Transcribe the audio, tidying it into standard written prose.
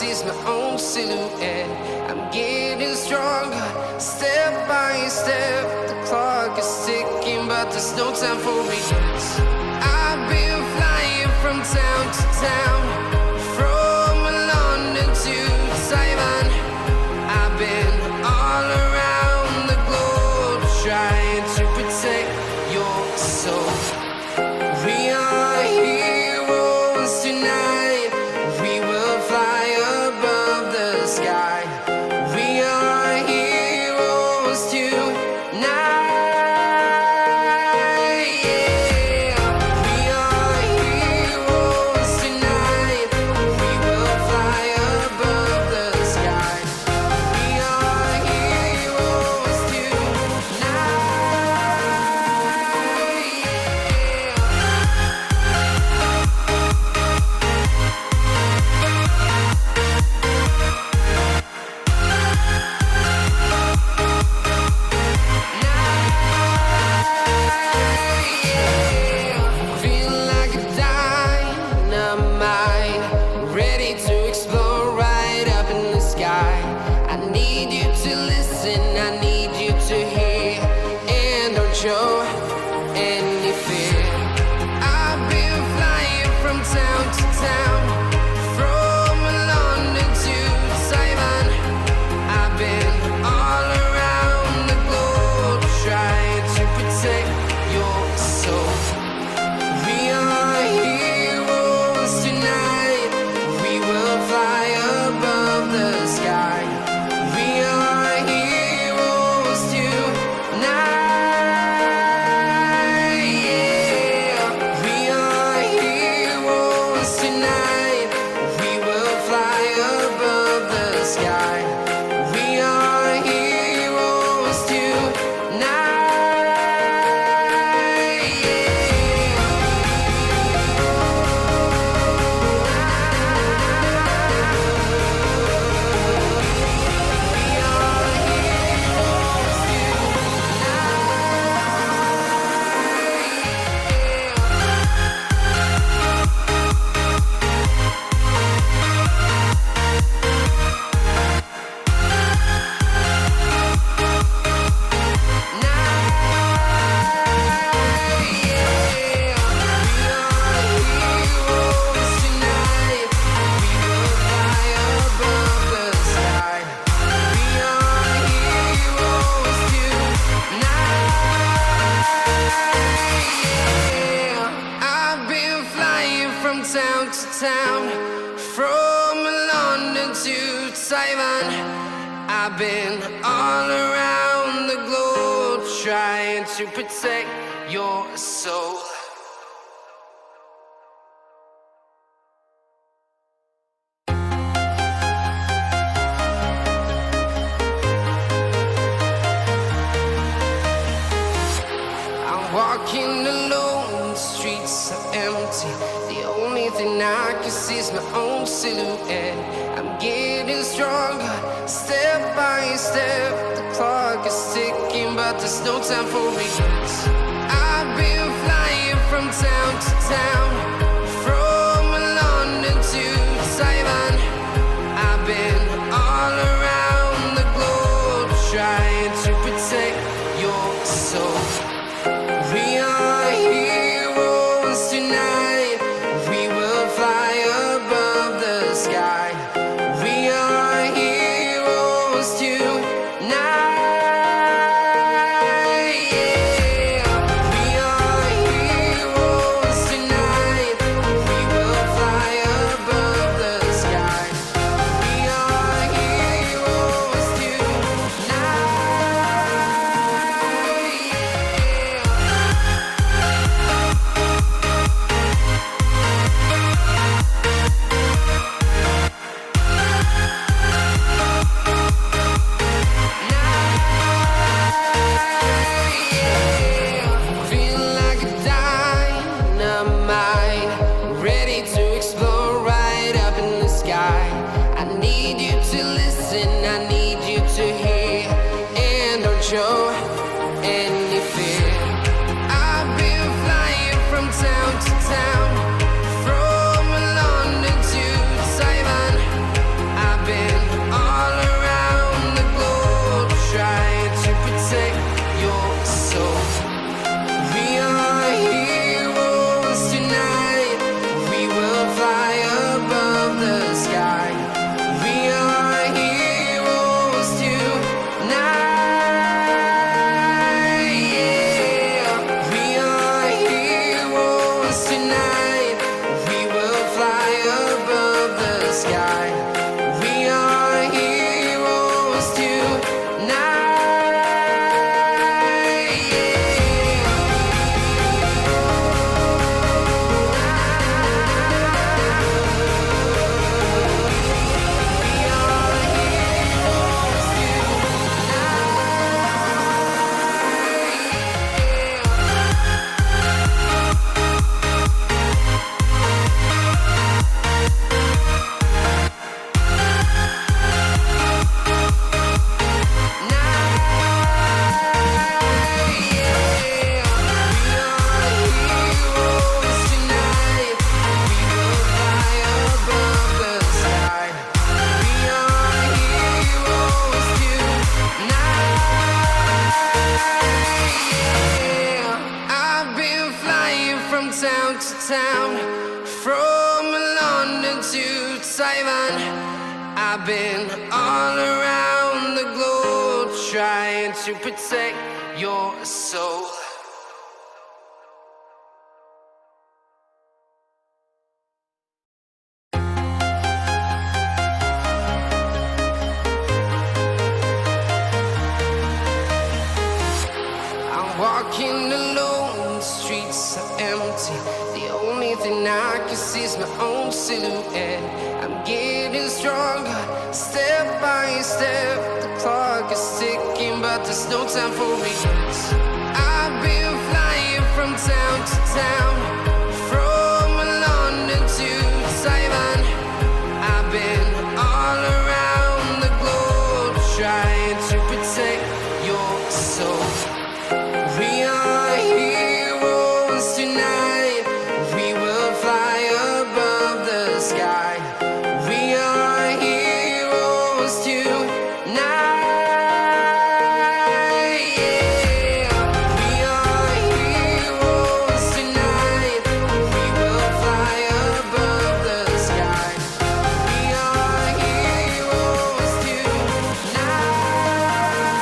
see is my own silhouette. I'm getting stronger, step by step. The clock is ticking, but there's no time for regrets. I've been flying from town to town, from London to Taiwan. I've been all around the globe, trying to protect your soul. We are heroes tonight. We will fly above the sky. We are heroes tonight. Yeah. We are heroes tonight. We will fly above the sky. We are heroes tonight. Feel like a dynamite, ready to explode right up in the sky. I need you to listen, I need you to hear, and don't show any fear. I've been flying from town to town, from London to Taiwan. I've been all around the globe, trying to protect your soul. We are heroes tonight. We will fly above the sky. We are heroes tonight. Yeah. We are heroes tonight. We will fly above the sky. We are heroes tonight. I've been flying from town to town, from London to Taiwan. I've been all around the globe, trying to protect your soul. I'm walking alone, the streets are empty. The only thing I can see is my own silhouette. I'm getting stronger, step by step. The clock is ticking, but there's no time for regrets. I've been flying from town to town, from London to Taiwan. I've been all around the globe, trying to protect your soul. We are heroes tonight. We will fly above the sky. We are heroes tonight. Yeah. We are heroes tonight. We will fly above the sky. We are heroes tonight. Feel like a dynamite, ready to explode right up in the sky. I need you to listen, I need you to hear, and don't show any fear. I've been flying from town to town, from London to Taiwan. town, from London to Taiwan. I've been all around the globe trying to protect your soul. Walking alone, the streets are empty. The only thing I can see is my own silhouette. I'm getting stronger, step by step. The clock is ticking, but there's no time for regrets. I've been flying from town to town.